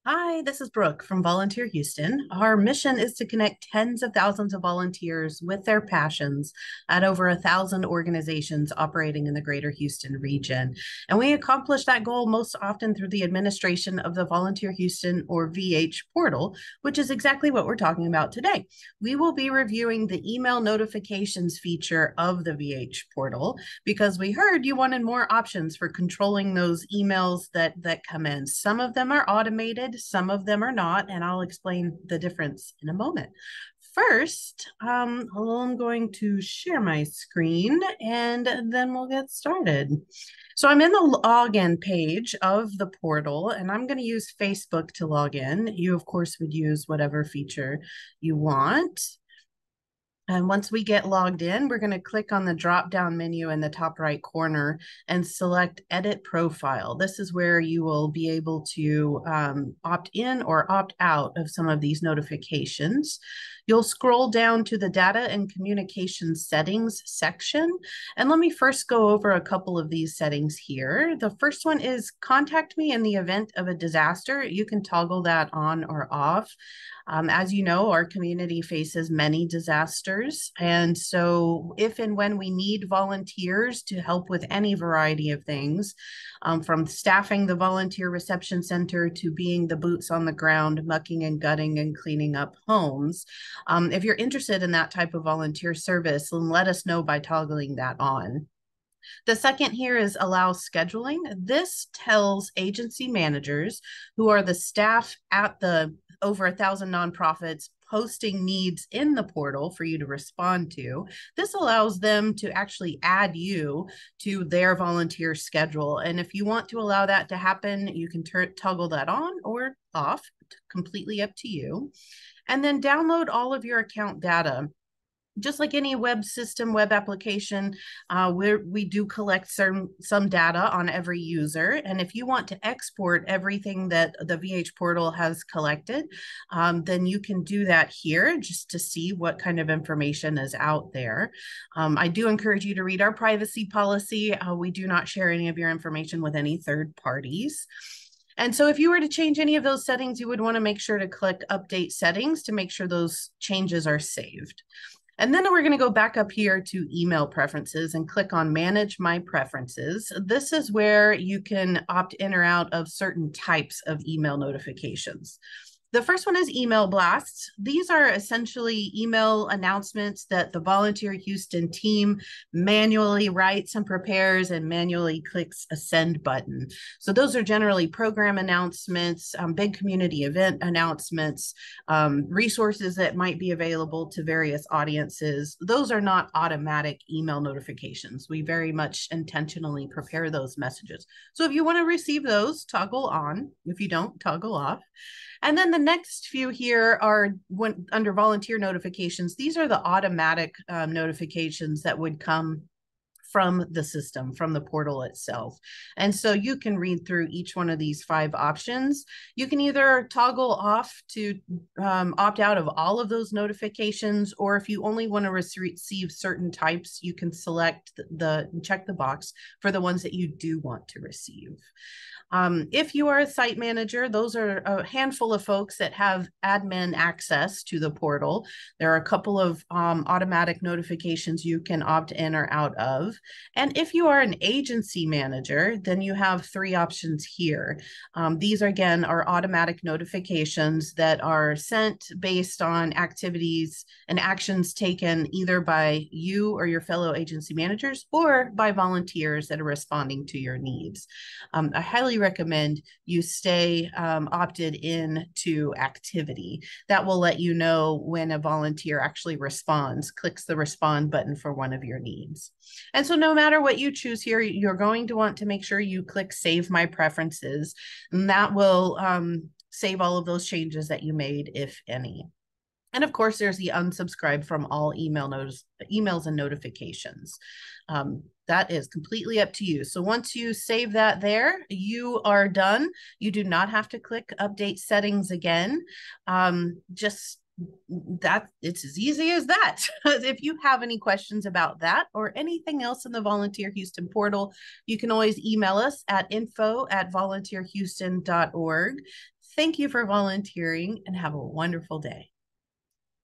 Hi, this is Brooke from Volunteer Houston. Our mission is to connect tens of thousands of volunteers with their passions at over 1,000 organizations operating in the greater Houston region. And we accomplish that goal most often through the administration of the Volunteer Houston or VH portal, which is exactly what we're talking about today. We will be reviewing the email notifications feature of the VH portal because we heard you wanted more options for controlling those emails that come in. Some of them are automated, some of them are not, and I'll explain the difference in a moment. First, I'm going to share my screen and then we'll get started. So I'm in the login page of the portal and I'm going to use Facebook to log in. You, of course, would use whatever feature you want. And once we get logged in, we're going to click on the drop-down menu in the top right corner and select Edit Profile. This is where you will be able to opt in or opt out of some of these notifications. You'll scroll down to the Data and Communication Settings section. And let me first go over a couple of these settings here. The first one is Contact Me in the event of a disaster. You can toggle that on or off. As you know, our community faces many disasters. And so if and when we need volunteers to help with any variety of things, from staffing the volunteer reception center to being the boots on the ground, mucking and gutting and cleaning up homes, if you're interested in that type of volunteer service, then let us know by toggling that on. The second here is allow scheduling. This tells agency managers who are the staff at the over 1,000 nonprofits posting needs in the portal for you to respond to. This allows them to actually add you to their volunteer schedule. And if you want to allow that to happen, you can toggle that on or off, completely up to you. And then download all of your account data. Just like any web system, web application, we do collect some data on every user. And if you want to export everything that the VH portal has collected, then you can do that here just to see what kind of information is out there. I do encourage you to read our privacy policy. We do not share any of your information with any third parties. And so if you were to change any of those settings, you would want to make sure to click Update Settings to make sure those changes are saved. And then we're going to go back up here to email preferences and click on Manage My Preferences. This is where you can opt in or out of certain types of email notifications. The first one is email blasts. These are essentially email announcements that the Volunteer Houston team manually writes and prepares and manually clicks a send button. So those are generally program announcements, big community event announcements, resources that might be available to various audiences. Those are not automatic email notifications. We very much intentionally prepare those messages. So if you want to receive those, toggle on. If you don't, toggle off. And then the next few here are under volunteer notifications. These are the automatic notifications that would come from the system, from the portal itself. And so you can read through each one of these 5 options. You can either toggle off to opt out of all of those notifications, or if you only want to receive certain types, you can select check the box for the ones that you do want to receive. If you are a site manager, those are a handful of folks that have admin access to the portal. There are a couple of automatic notifications you can opt in or out of. And if you are an agency manager, then you have 3 options here. These are, again, are automatic notifications that are sent based on activities and actions taken either by you or your fellow agency managers or by volunteers that are responding to your needs. I highly recommend you stay opted in to activity. That will let you know when a volunteer actually responds, clicks the respond button for one of your needs. And so no matter what you choose here, you're going to want to make sure you click Save My Preferences, and that will save all of those changes that you made, if any. And of course, there's the unsubscribe from all emails and notifications. That is completely up to you. So once you save that there, you are done. You do not have to click update settings again. Just that, it's as easy as that. If you have any questions about that or anything else in the Volunteer Houston portal, you can always email us at info@volunteerhouston.org. Thank you for volunteering and have a wonderful day.